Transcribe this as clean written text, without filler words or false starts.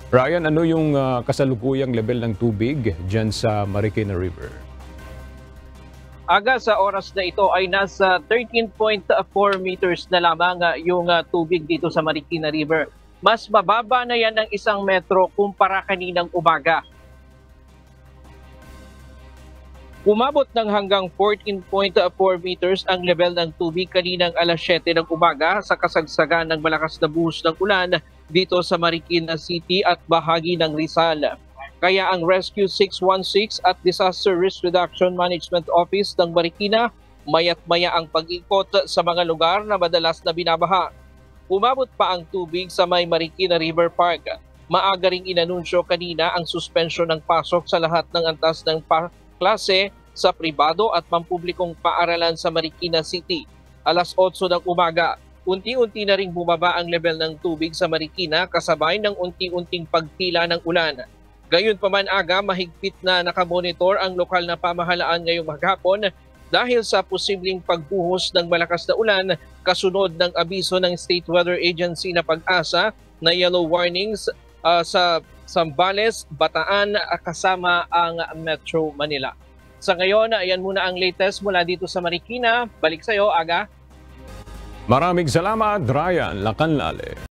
Ryan, ano yung kasalukuyang level ng tubig dyan sa Marikina River? Aga sa oras na ito ay nasa 13.4 meters na lamang yung tubig dito sa Marikina River. Mas mababa na yan ng 1 metro kumpara kaninang umaga. Umabot ng hanggang 14.4 meters ang level ng tubig kaninang alas 7 ng umaga sa kasagsagan ng malakas na buhos ng ulan dito sa Marikina City at bahagi ng Rizal. Kaya ang Rescue 616 at Disaster Risk Reduction Management Office ng Marikina mayat-maya ang pag-ikot sa mga lugar na madalas na binabaha. Umabot pa ang tubig sa may Marikina River Park. Maaga ring inanunsyo kanina ang suspensyon ng pasok sa lahat ng antas ng klase sa pribado at pampublikong paaralan sa Marikina City. Alas 8 ng umaga, unti-unti na ring bumaba ang level ng tubig sa Marikina kasabay ng unti-unting pagtila ng ulan. Gayunpaman aga, mahigpit na nakamonitor ang lokal na pamahalaan ngayong maghapon dahil sa posibleng pagbuhos ng malakas na ulan kasunod ng abiso ng State Weather Agency na Pag-asa na yellow warnings sa Zambales, Bataan kasama ang Metro Manila. Sa ngayon, ayan muna ang latest mula dito sa Marikina. Balik sa iyo, Aga. Maraming salamat, Ryan Lacanlale.